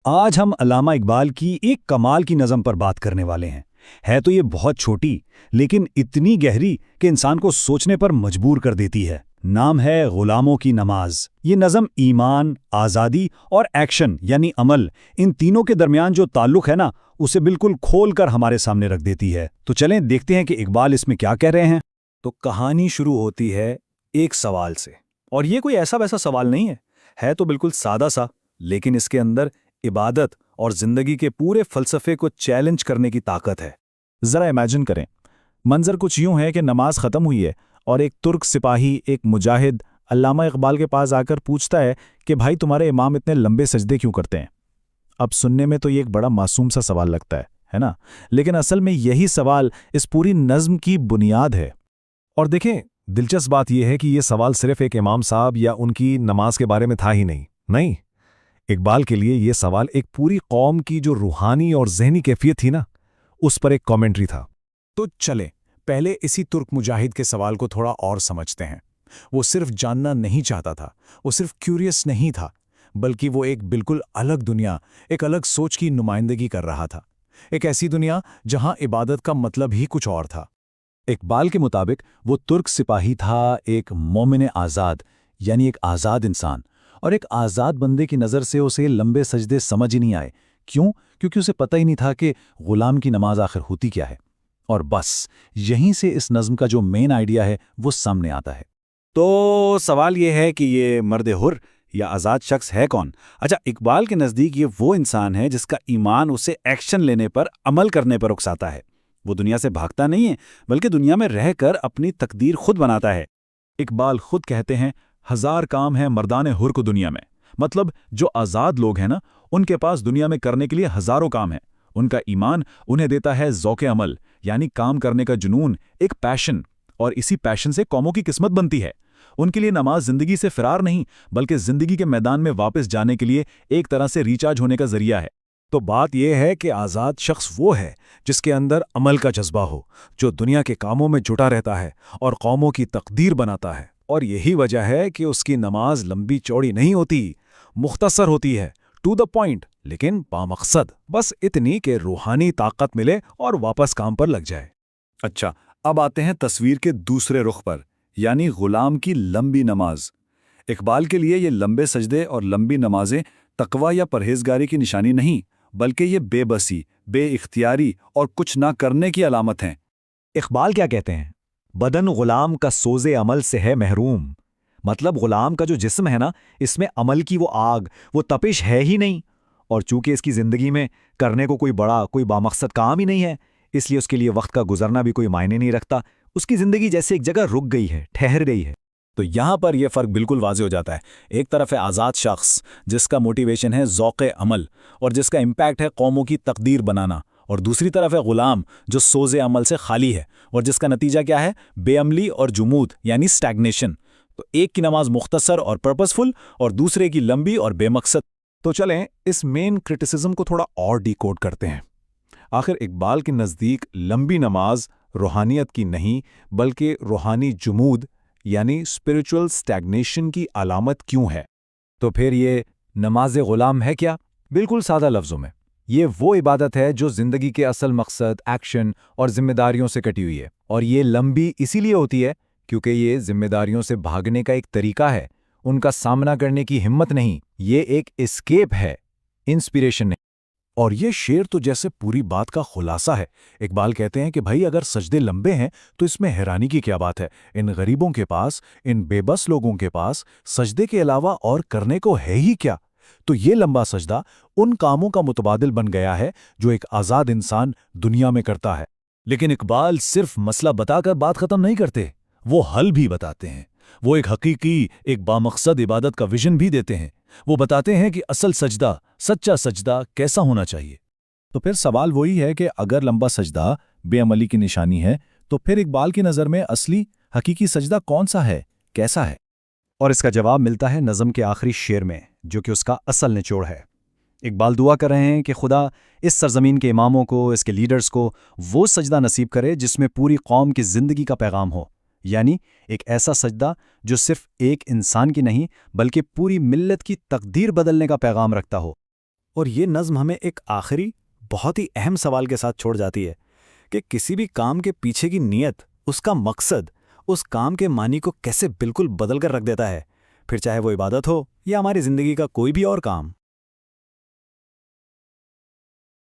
آج ہم علامہ اقبال کی ایک کمال کی نظم پر بات کرنے والے ہیں۔ ہے تو یہ بہت چھوٹی لیکن اتنی گہری کہ انسان کو سوچنے پر مجبور کر دیتی ہے۔ نام ہے غلاموں کی نماز۔ یہ نظم ایمان، آزادی اور ایکشن یعنی عمل، ان تینوں کے درمیان جو تعلق ہے نا، اسے بالکل کھول کر ہمارے سامنے رکھ دیتی ہے۔ تو چلیں دیکھتے ہیں کہ اقبال اس میں کیا کہہ رہے ہیں۔ تو کہانی شروع ہوتی ہے ایک سوال سے، اور یہ کوئی ایسا ویسا سوال نہیں ہے تو بالکل سادہ سا، لیکن اس کے اندر عبادت اور زندگی کے پورے فلسفے کو چیلنج کرنے کی طاقت ہے۔ ذرا امیجن کریں، منظر کچھ یوں ہے کہ نماز ختم ہوئی ہے اور ایک ترک سپاہی، ایک مجاہد علامہ اقبال کے پاس آ کر پوچھتا ہے کہ بھائی تمہارے امام اتنے لمبے سجدے کیوں کرتے ہیں؟ اب سننے میں تو یہ ایک بڑا معصوم سا سوال لگتا ہے نا؟ لیکن اصل میں یہی سوال اس پوری نظم کی بنیاد ہے۔ اور دیکھیں، دلچسپ بات یہ ہے کہ یہ سوال صرف ایک امام صاحب یا ان کی نماز کے بارے میں تھا ہی نہیں، اقبال کے لیے یہ سوال ایک پوری قوم کی جو روحانی اور ذہنی کیفیت تھی نا، اس پر ایک کامنٹری تھا۔ تو چلیں پہلے اسی ترک مجاہد کے سوال کو تھوڑا اور سمجھتے ہیں۔ وہ صرف جاننا نہیں چاہتا تھا، وہ صرف کیوریس نہیں تھا، بلکہ وہ ایک بالکل الگ دنیا، ایک الگ سوچ کی نمائندگی کر رہا تھا۔ ایک ایسی دنیا جہاں عبادت کا مطلب ہی کچھ اور تھا۔ اقبال کے مطابق وہ ترک سپاہی تھا ایک مومن آزاد، یعنی ایک آزاد انسان، اور ایک آزاد بندے کی نظر سے اسے لمبے سجدے سمجھ ہی نہیں آئے۔ کیوں؟ کیونکہ اسے پتہ ہی نہیں تھا کہ غلام کی نماز آخر ہوتی کیا ہے۔ اور بس یہیں سے اس نظم کا جو مین آئیڈیا ہے وہ سامنے آتا ہے۔ تو سوال یہ ہے کہ یہ مرد حر یا آزاد شخص ہے کون؟ اچھا، اقبال کے نزدیک یہ وہ انسان ہے جس کا ایمان اسے ایکشن لینے پر، عمل کرنے پر اکساتا ہے۔ وہ دنیا سے بھاگتا نہیں ہے، بلکہ دنیا میں رہ کر اپنی تقدیر خود بناتا ہے۔ اقبال خود کہتے ہیں، ہزار کام ہے مردان حر کو دنیا میں۔ مطلب جو آزاد لوگ ہیں نا، ان کے پاس دنیا میں کرنے کے لیے ہزاروں کام ہیں۔ ان کا ایمان انہیں دیتا ہے ذوق عمل، یعنی کام کرنے کا جنون، ایک پیشن، اور اسی پیشن سے قوموں کی قسمت بنتی ہے۔ ان کے لیے نماز زندگی سے فرار نہیں، بلکہ زندگی کے میدان میں واپس جانے کے لیے ایک طرح سے ریچارج ہونے کا ذریعہ ہے۔ تو بات یہ ہے کہ آزاد شخص وہ ہے جس کے اندر عمل کا جذبہ ہو، جو دنیا کے کاموں میں جٹا رہتا ہے اور قوموں کی تقدیر بناتا ہے۔ اور یہی وجہ ہے کہ اس کی نماز لمبی چوڑی نہیں ہوتی، مختصر ہوتی ہے، ٹو دا پوائنٹ، لیکن بامقصد، بس اتنی کہ روحانی طاقت ملے اور واپس کام پر لگ جائے۔ اچھا، اب آتے ہیں تصویر کے دوسرے رخ پر، یعنی غلام کی لمبی نماز۔ اقبال کے لیے یہ لمبے سجدے اور لمبی نمازیں تقوی یا پرہیزگاری کی نشانی نہیں، بلکہ یہ بے بسی، بے اختیاری اور کچھ نہ کرنے کی علامت ہیں۔ اقبال کیا کہتے ہیں؟ بدن غلام کا سوز عمل سے ہے محروم۔ مطلب غلام کا جو جسم ہے نا، اس میں عمل کی وہ آگ، وہ تپش ہے ہی نہیں، اور چونکہ اس کی زندگی میں کرنے کو کوئی بڑا، کوئی بامقصد کام ہی نہیں ہے، اس لیے اس کے لیے وقت کا گزرنا بھی کوئی معنی نہیں رکھتا۔ اس کی زندگی جیسے ایک جگہ رک گئی ہے، ٹھہر گئی ہے۔ تو یہاں پر یہ فرق بالکل واضح ہو جاتا ہے۔ ایک طرف ہے آزاد شخص جس کا موٹیویشن ہے ذوق عمل اور جس کا امپیکٹ ہے قوموں کی تقدیر بنانا، اور دوسری طرف ہے غلام جو سوز عمل سے خالی ہے اور جس کا نتیجہ کیا ہے؟ بے عملی اور جمود، یعنی سٹیگنیشن۔ تو ایک کی نماز مختصر اور پرپسفل اور دوسرے کی لمبی اور بے مقصد۔ تو چلیں اس مین کرٹیسزم کو تھوڑا اور ڈیکوڈ کرتے ہیں۔ آخر اقبال کے نزدیک لمبی نماز روحانیت کی نہیں، بلکہ روحانی جمود یعنی اسپرچول سٹیگنیشن کی علامت کیوں ہے؟ تو پھر یہ نماز غلام ہے کیا؟ بالکل سادہ لفظوں میں یہ وہ عبادت ہے جو زندگی کے اصل مقصد، ایکشن اور ذمہ داریوں سے کٹی ہوئی ہے، اور یہ لمبی اسی لیے ہوتی ہے کیونکہ یہ ذمہ داریوں سے بھاگنے کا ایک طریقہ ہے، ان کا سامنا کرنے کی ہمت نہیں، یہ ایک اسکیپ ہے، انسپیریشن نہیں۔ اور یہ شعر تو جیسے پوری بات کا خلاصہ ہے۔ اقبال کہتے ہیں کہ بھائی اگر سجدے لمبے ہیں تو اس میں حیرانی کی کیا بات ہے؟ ان غریبوں کے پاس، ان بے بس لوگوں کے پاس سجدے کے علاوہ اور کرنے کو ہے ہی کیا؟ تو یہ لمبا سجدہ ان کاموں کا متبادل بن گیا ہے جو ایک آزاد انسان دنیا میں کرتا ہے۔ لیکن اقبال صرف مسئلہ بتا کر بات ختم نہیں کرتے، وہ حل بھی بتاتے ہیں۔ وہ ایک حقیقی، ایک بامقصد عبادت کا ویژن بھی دیتے ہیں۔ وہ بتاتے ہیں کہ اصل سجدہ، سچا سجدہ کیسا ہونا چاہیے۔ تو پھر سوال وہی ہے کہ اگر لمبا سجدہ بے عملی کی نشانی ہے تو پھر اقبال کی نظر میں اصلی حقیقی سجدہ کون سا ہے، کیسا ہے؟ اور اس کا جواب ملتا ہے نظم کے آخری شعر میں، جو کہ اس کا اصل نچوڑ ہے۔ اقبال دعا کر رہے ہیں کہ خدا اس سرزمین کے اماموں کو، اس کے لیڈرز کو وہ سجدہ نصیب کرے جس میں پوری قوم کی زندگی کا پیغام ہو، یعنی ایک ایسا سجدہ جو صرف ایک انسان کی نہیں بلکہ پوری ملت کی تقدیر بدلنے کا پیغام رکھتا ہو۔ اور یہ نظم ہمیں ایک آخری بہت ہی اہم سوال کے ساتھ چھوڑ جاتی ہے کہ کسی بھی کام کے پیچھے کی نیت، اس کا مقصد، اس کام کے معنی کو کیسے بالکل بدل کر رکھ دیتا ہے، پھر چاہے وہ عبادت ہو یا ہماری زندگی کا کوئی بھی اور کام۔